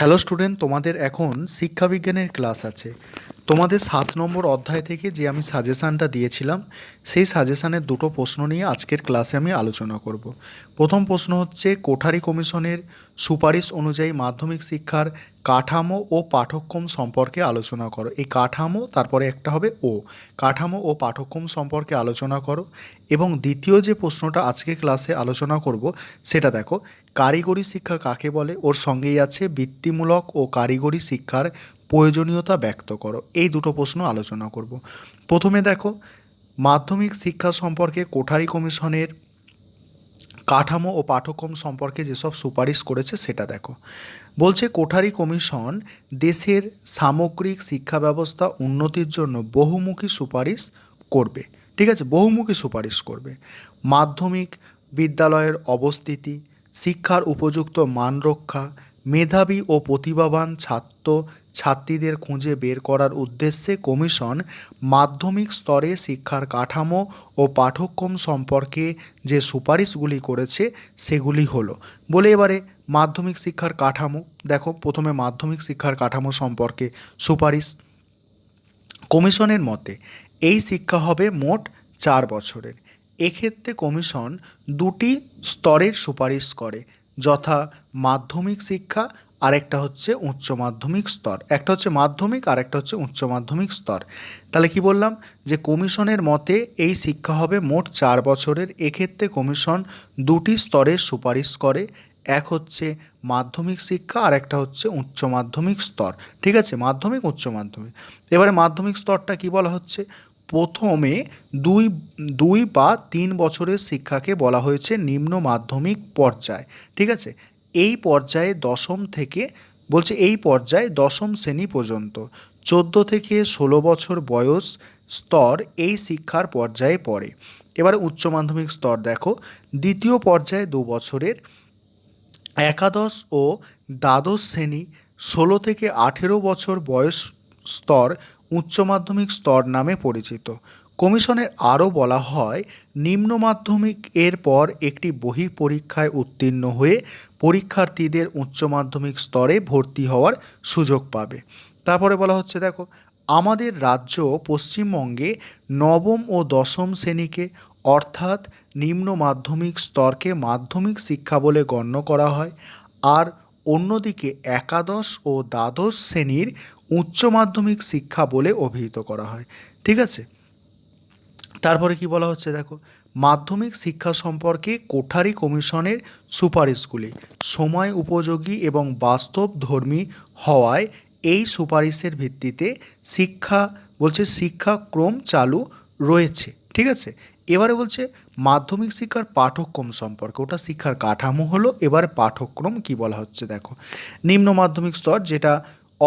Hello student, তোমাদের এখন শিক্ষাবিজ্ঞানের class আছে। তোমাদের 7 নম্বর অধ্যায় থেকে যে আমি সাজেশানটা দিয়েছিলাম, সেই সাজেশানের দুটো প্রশ্ন নিয়ে আজকের ক্লাসে আমি আলোচনা করব। প্রথম প্রশ্ন হচ্ছে, কোঠারি কমিশনের সুপারিশ অনুযায়ী মাধ্যমিক শিক্ষার কাঠামো ও পাঠ্যক্রম সম্পর্কে আলোচনা করো। এই কাঠামো, তারপরে একটা হবে ও, কাঠামো ও পাঠ্যক্রম সম্পর্কে আলোচনা করো। এবং দ্বিতীয় যে প্রশ্নটা আজকে ক্লাসে আলোচনা করব সেটা দেখো, কারিগরি শিক্ষা কাকে বলে, ওর সঙ্গেই আছে বৃত্তিমূলক ও কারিগরি শিক্ষার প্রয়োজনীয়তা ব্যক্ত করো। এই দুটো প্রশ্ন আলোচনা করব। প্রথমে দেখো, মাধ্যমিক শিক্ষা সম্পর্কে কোঠারি কমিশনের কাঠামো ও পাঠ্যক্রম সম্পর্কে যেসব সুপারিশ করেছে সেটা দেখো। বলছে, কোঠারি কমিশন দেশের সামগ্রিক শিক্ষা ব্যবস্থা উন্নতির জন্য বহুমুখী সুপারিশ করবে। ঠিক আছে, বহুমুখী সুপারিশ করবে। মাধ্যমিক বিদ্যালয়ের অবস্থিতি, শিক্ষার উপযুক্ত মান রক্ষা, মেধাবী ও প্রতিভাবান ছাত্র ছাত্রীদের খুঁজে বের করার উদ্দেশ্যে কমিশন মাধ্যমিক স্তরে শিক্ষার কাঠামো ও পাঠ্যক্রম সম্পর্কে যে সুপারিশগুলি করেছে সেগুলি হলো বলে। এবারে মাধ্যমিক শিক্ষার কাঠামো দেখো, প্রথমে মাধ্যমিক শিক্ষার কাঠামো সম্পর্কে সুপারিশ। কমিশনের মতে এই শিক্ষা হবে মোট 4 বছরের। এক্ষেত্রে কমিশন দুটি স্তরের সুপারিশ করে, যথা মাধ্যমিক শিক্ষা আর একটা হচ্ছে উচ্চ মাধ্যমিক স্তর। একটা হচ্ছে মাধ্যমিক আর একটা হচ্ছে উচ্চ মাধ্যমিক স্তর। তাহলে কি বললাম, যে কমিশনের মতে এই শিক্ষা হবে মোট 4 বছরের। এক্ষেত্রে কমিশন দুটি স্তরের সুপারিশ করে, এক হচ্ছে মাধ্যমিক শিক্ষা আর একটা হচ্ছে উচ্চ মাধ্যমিক স্তর। ঠিক আছে, মাধ্যমিক উচ্চ মাধ্যমিক। এবারে মাধ্যমিক স্তরটা কি বলা হচ্ছে, প্রথমে দুই দুই বা 3 বছরের শিক্ষাকে বলা হয়েছে নিম্ন মাধ্যমিক পর্যায়। ঠিক আছে, এই পর্যায়ে দশম থেকে, বলছে এই পর্যায়ে দশম শ্রেণী পর্যন্ত 14 থেকে 16 বছর বয়স স্তর এই শিক্ষার পর্যায়ে পড়ে। এবার উচ্চ মাধ্যমিক স্তর দেখো, দ্বিতীয় পর্যায়ে 2 বছরের একাদশ ও দ্বাদশ শ্রেণী, 16 থেকে 18 বছর বয়স স্তর উচ্চ মাধ্যমিক স্তর নামে পরিচিত। কমিশনের আরও বলা হয়, নিম্ন মাধ্যমিক এর পর একটি বহি পরীক্ষায় উত্তীর্ণ হয়ে পরীক্ষার্থীদের উচ্চ মাধ্যমিক স্তরে ভর্তি হওয়ার সুযোগ পাবে। তারপরে বলা হচ্ছে দেখো, আমাদের রাজ্য পশ্চিমবঙ্গে নবম ও দশম শ্রেণীকে অর্থাৎ নিম্ন মাধ্যমিক স্তরকে মাধ্যমিক শিক্ষা বলে গণ্য করা হয়, আর অন্যদিকে একাদশ ও দ্বাদশ শ্রেণীর উচ্চ মাধ্যমিক শিক্ষা বলে অভিহিত করা হয়। ঠিক আছে, তারপরে কি বলা হচ্ছে দেখো, মাধ্যমিক শিক্ষা সম্পর্কে কোঠারি কমিশনের সুপারিশগুলি সময় উপযোগী এবং বাস্তবধর্মী হওয়ায় এই সুপারিশের ভিত্তিতে শিক্ষা, বলছে শিক্ষাক্রম চালু রয়েছে। ঠিক আছে, এবারে বলছে মাধ্যমিক শিক্ষার পাঠ্যক্রম সম্পর্কে, ওটা শিক্ষার কাঠামো হলো, এবারে পাঠ্যক্রম কি বলা হচ্ছে দেখো। নিম্ন মাধ্যমিক স্তর যেটা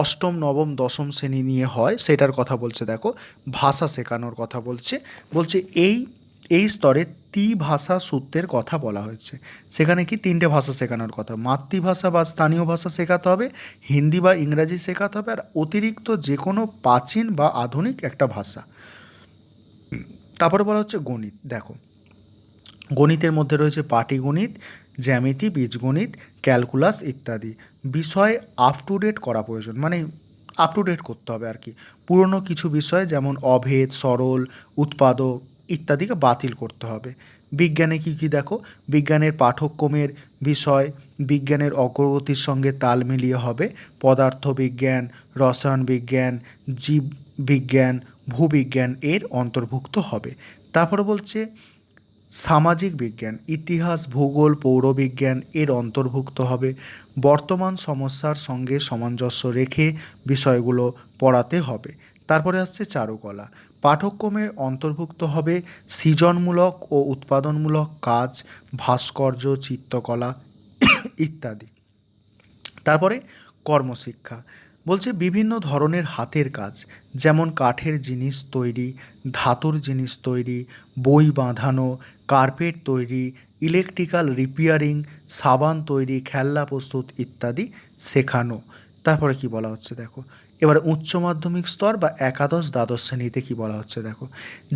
অষ্টম নবম দশম শ্রেণী নিয়ে হয় সেটার কথা বলছে দেখো। ভাষা শেখানোর কথা বলছে। বলছে এই এই স্তরে ত্রিভাষা সূত্রের কথা বলা হয়েছে। সেখানে কি 3টে ভাষা শেখানোর কথা, মাতৃভাষা বা স্থানীয় ভাষা শেখাতে হবে, হিন্দি বা ইংরাজি শেখাতে হবে, আর অতিরিক্ত যে কোনো প্রাচীন বা আধুনিক একটা ভাষা। তারপরে বলা হচ্ছে গণিত দেখো, গণিতের মধ্যে রয়েছে পাটিগণিত, জ্যামিতি, বীজগণিত, ক্যালকুলাস ইত্যাদি বিষয় আপ টু ডেট করা প্রয়োজন, মানে আপ টু ডেট করতে হবে আর কি। পুরনো কিছু বিষয় যেমন অভেদ, সরল, উৎপাদক ইত্যাদিকে বাতিল করতে হবে। বিজ্ঞানে কী কী দেখো, বিজ্ঞানের পাঠ্যক্রমের বিষয় বিজ্ঞানের অগ্রগতির সঙ্গে তাল মিলিয়ে হবে। পদার্থবিজ্ঞান, রসায়ন বিজ্ঞান, জীব বিজ্ঞান, ভূবিজ্ঞান এর অন্তর্ভুক্ত হবে। তারপরে বলছে সামাজিক বিজ্ঞান, ইতিহাস, ভূগোল, পৌরবিজ্ঞান এর অন্তর্ভুক্ত হবে। বর্তমান সমস্যার সঙ্গে সামঞ্জস্য রেখে বিষয়গুলো পড়াতে হবে। তারপরে আসছে চারুকলা, পাঠ্যক্রমে অন্তর্ভুক্ত হবে সৃজনমূলক ও উৎপাদনমূলক কাজ, ভাস্কর্য, চিত্রকলা ইত্যাদি। তারপরে কর্মশিক্ষা, বলছে বিভিন্ন ধরনের হাতের কাজ, যেমন কাঠের জিনিস তৈরি, ধাতুর জিনিস তৈরি, বই বাঁধানো, কার্পেট তৈরি, ইলেকট্রিক্যাল রিপেয়ারিং, সাবান তৈরি, খেলনা প্রস্তুত ইত্যাদি শেখানো। তারপরে কি বলা হচ্ছে দেখো, এবার উচ্চ মাধ্যমিক স্তর বা একাদশ দ্বাদশ শ্রেণীতে কি বলা হচ্ছে দেখো,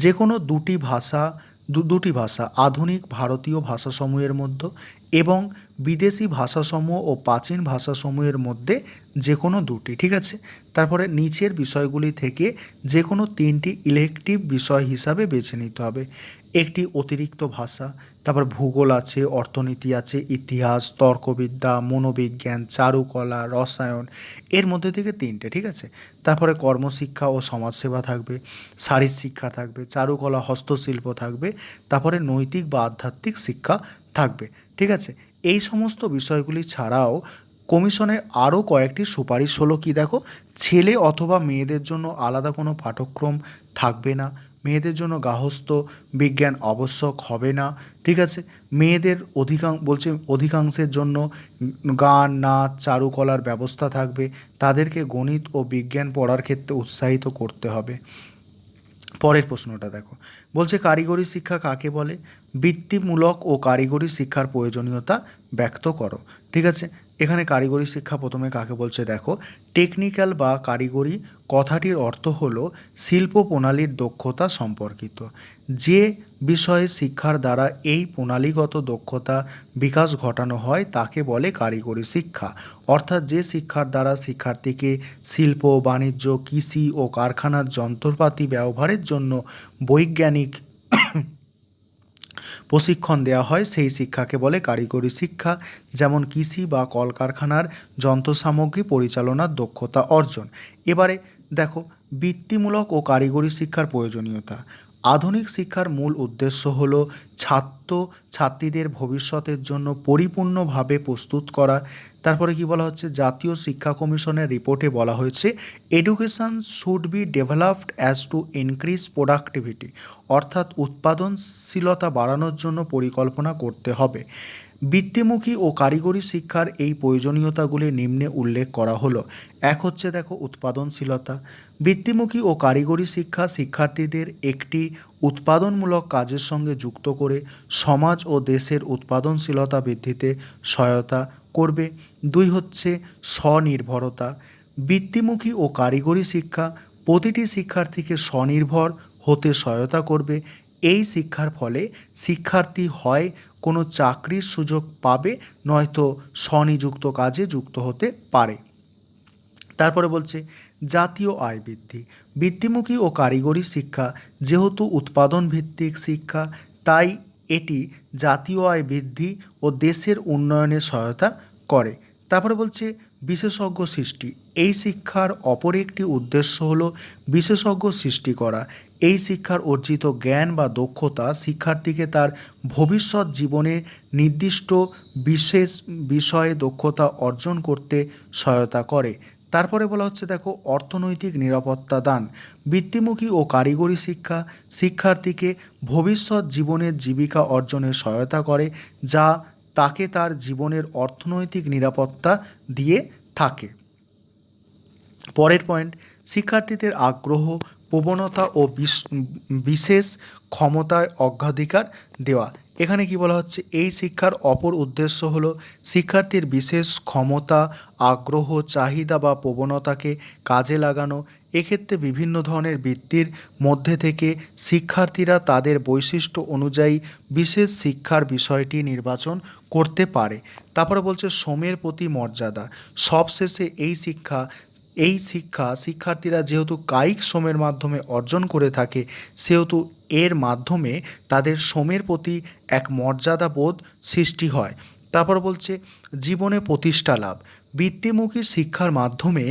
যে কোনো দুটি ভাষা দুটি ভাষা, আধুনিক ভারতীয় ভাষাসমূহের মধ্যে এবং বিদেশি ভাষাসমূহ ও প্রাচীন ভাষাসমূহের মধ্যে যে কোনো দুটি, ঠিক আছে। তারপরে নিচের বিষয়গুলি থেকে যে কোনো তিনটি ইলেকটিভ বিষয় হিসাবে বেছে নিতে হবে। একটি অতিরিক্ত ভাষা, তারপর ভূগোল আছে, অর্থনীতি আছে, ইতিহাস, তর্কবিদ্যা, মনোবিজ্ঞান, চারুকলা, রসায়ন, এর মধ্যে থেকে তিনটে, ঠিক আছে। তারপরে কর্মশিক্ষা ও সমাজসেবা থাকবে, শারীর শিক্ষা থাকবে, চারুকলা হস্তশিল্প থাকবে, তারপরে নৈতিক বা আধ্যাত্মিক শিক্ষা থাকবে, ঠিক আছে। এই সমস্ত বিষয়গুলি ছাড়াও কমিশনের আরও কয়েকটি সুপারিশ হলো কি দেখো, ছেলে অথবা মেয়েদের জন্য আলাদা কোনো পাঠ্যক্রম থাকবে না, মেয়েদের জন্য গার্হস্থ্য বিজ্ঞান আবশ্যক হবে না, ঠিক আছে। মেয়েদের অধিকাংশের জন্য গান, নাচ, চারুকলার ব্যবস্থা থাকবে, তাদেরকে গণিত ও বিজ্ঞান পড়ার ক্ষেত্রে উৎসাহিত করতে হবে। পরের প্রশ্নটা দেখো, বলছে কারিগরি শিক্ষা কাকে বলে? বৃত্তিমূলক ও কারিগরি শিক্ষার প্রয়োজনীয়তা ব্যক্ত করো, ঠিক আছে। এখানে কারিগরি শিক্ষা প্রথমে কাকে বলছে দেখো, টেকনিক্যাল বা কারিগরি কথাটির অর্থ হলো শিল্প প্রণালীর দক্ষতা সম্পর্কিত। যে বিষয়ে শিক্ষার দ্বারা এই প্রণালীগত দক্ষতা বিকাশ ঘটানো হয় তাকে বলে কারিগরি শিক্ষা। অর্থাৎ যে শিক্ষার দ্বারা শিক্ষার্থীকে শিল্প, বাণিজ্য, কৃষি ও কারখানার যন্ত্রপাতি ব্যবহারের জন্য বৈজ্ঞানিক প্রশিক্ষণ দেওয়া হয় সেই শিক্ষাকে বলে কারিগরি শিক্ষা। যেমন কৃষি বা কলকারখানার যন্ত্রসামগ্রী পরিচালনার দক্ষতা অর্জন। এবারে দেখো, বৃত্তিমূলক ও কারিগরি শিক্ষার প্রয়োজনীয়তা। আধুনিক শিক্ষার মূল উদ্দেশ্য হল ছাত্রছাত্রীদের ভবিষ্যতের জন্য পরিপূর্ণভাবে প্রস্তুত করা। তারপরে কি বলা হচ্ছে, জাতীয় শিক্ষা কমিশনের রিপোর্টে বলা হয়েছে education should be developed as to increase productivity, অর্থাৎ উৎপাদনশীলতা বাড়ানোর জন্য পরিকল্পনা করতে হবে। বৃত্তিমুখী ও কারিগরি শিক্ষার এই প্রয়োজনীয়তাগুলি নিম্নে উল্লেখ করা হলো। এক হচ্ছে দেখো উৎপাদনশীলতা। বৃত্তিমুখী ও কারিগরি শিক্ষা শিক্ষার্থীদের একটি উৎপাদনমূলক কাজের সঙ্গে যুক্ত করে সমাজ ও দেশের উৎপাদনশীলতা বৃদ্ধিতে সহায়তা করবে। দুই হচ্ছে স্বনির্ভরতা। বৃত্তিমুখী ও কারিগরি শিক্ষা প্রতিটি শিক্ষার্থীকে স্বনির্ভর হতে সহায়তা করবে। এই শিক্ষার ফলে শিক্ষার্থী হয় কোনো চাকরির সুযোগ পাবে, নয়তো স্বনিযুক্ত কাজে যুক্ত হতে পারে। তারপরে বলছে জাতীয় আয় বৃদ্ধি। বৃত্তিমুখী ও কারিগরি শিক্ষা যেহেতু উৎপাদন ভিত্তিক শিক্ষা, তাই এটি জাতীয় আয় বৃদ্ধি ও দেশের উন্নয়নে সহায়তা করে। তারপরে বলছে বিশেষজ্ঞ সৃষ্টি। এই শিক্ষার অপর একটি উদ্দেশ্য হলো বিশেষজ্ঞ সৃষ্টি করা। এই শিক্ষার অর্জিত জ্ঞান বা দক্ষতা শিক্ষার্থীকে তার ভবিষ্যৎ জীবনে নির্দিষ্ট বিশেষ বিষয়ে দক্ষতা অর্জন করতে সহায়তা করে। তারপরে বলা হচ্ছে দেখো অর্থনৈতিক নিরাপত্তা দান। বৃত্তিমুখী ও কারিগরি শিক্ষা শিক্ষার্থীকে ভবিষ্যৎ জীবনের জীবিকা অর্জনে সহায়তা করে, যা তাকে তার জীবনের অর্থনৈতিক নিরাপত্তা দিয়ে থাকে। পরের পয়েন্ট, শিক্ষার্থীদের আগ্রহ, প্রবণতা ও বিশেষ ক্ষমতায় অগ্রাধিকার দেওয়া। এখানে কি বলা হচ্ছে, এই শিক্ষার অপর উদ্দেশ্য হলো শিক্ষার্থীর বিশেষ ক্ষমতা, আগ্রহ, চাহিদা বা প্রবণতাকে কাজে লাগানো। এক্ষেত্রে বিভিন্ন ধরনের বৃত্তির মধ্যে থেকে শিক্ষার্থীরা তাদের বৈশিষ্ট্য অনুযায়ী বিশেষ শিক্ষার বিষয়টি নির্বাচন করতে পারে। তারপরে বলছে শ্রমের প্রতি মর্যাদা। সবশেষে এই শিক্ষা শিক্ষার্থীরা যেহেতু কায়িক শ্রমের মাধ্যমে অর্জন করে থাকে, সেহেতু এর মাধ্যমে তাদের শ্রমের প্রতি এক মর্যাদা বোধ সৃষ্টি হয়। তারপর বলছে জীবনে প্রতিষ্ঠা লাভ। বৃত্তিমুখী শিক্ষার মাধ্যমে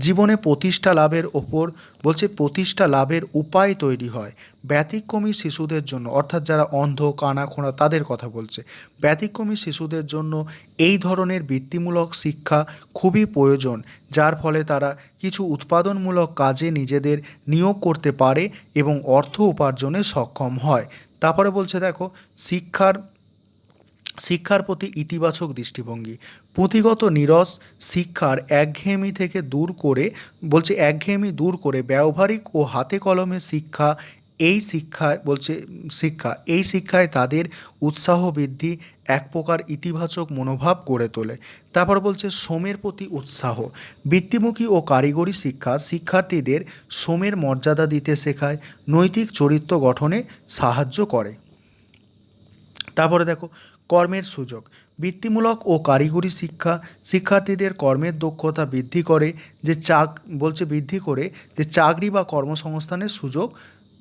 জীবনে প্রতিষ্ঠা লাভের ওপর বলছে প্রতিষ্ঠা লাভের উপায় তৈরি হয়। ব্যতিক্রমী শিশুদের জন্য, অর্থাৎ যারা অন্ধ, কানা, খোঁড়া, তাদের কথা বলছে, ব্যতিক্রমী শিশুদের জন্য এই ধরনের বৃত্তিমূলক শিক্ষা খুবই প্রয়োজন, যার ফলে তারা কিছু উৎপাদনমূলক কাজে নিজেদের নিয়োগ করতে পারে এবং অর্থ উপার্জনে সক্ষম হয়। তারপরে বলছে দেখো শিক্ষার প্রতি ইতিবাচক দৃষ্টিভঙ্গি। পুঁথিগত নিরস শিক্ষার একঘেয়েমি দূর করে ব্যবহারিক ও হাতে কলমে শিক্ষায় তাদের উৎসাহ বৃদ্ধি, এক প্রকার ইতিবাচক মনোভাব গড়ে তোলে। তারপর বলছে শ্রমের প্রতি উৎসাহ। বৃত্তিমুখী ও কারিগরি শিক্ষা শিক্ষার্থীদের শ্রমের মর্যাদা দিতে শেখায়, নৈতিক চরিত্র গঠনে সাহায্য করে। তারপরে দেখো কর্মের সুযোগ। বৃত্তিমূলক ও কারিগরি শিক্ষা শিক্ষার্থীদের কর্মের দক্ষতা বৃদ্ধি করে, যে বৃদ্ধি করে যে চাকরি বা কর্মসংস্থানের সুযোগ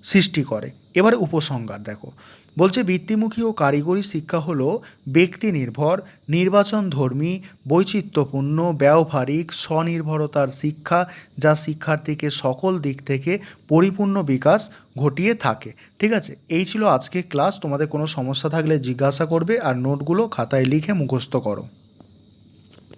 সৃষ্টি করে। এবারে উপসংহার দেখো, বলছে বৃত্তিমুখী ও কারিগরি শিক্ষা হলো ব্যক্তি নির্ভর, নির্বাচনধর্মী, বৈচিত্র্যপূর্ণ, ব্যবহারিক, স্বনির্ভরতার শিক্ষা, যা শিক্ষার্থীকে সকল দিক থেকে পরিপূর্ণ বিকাশ ঘটিয়ে থাকে। ঠিক আছে, এই ছিল আজকে ক্লাস। তোমাদের কোনো সমস্যা থাকলে জিজ্ঞাসা করবে আর নোটগুলো খাতায় লিখে মুখস্থ করো।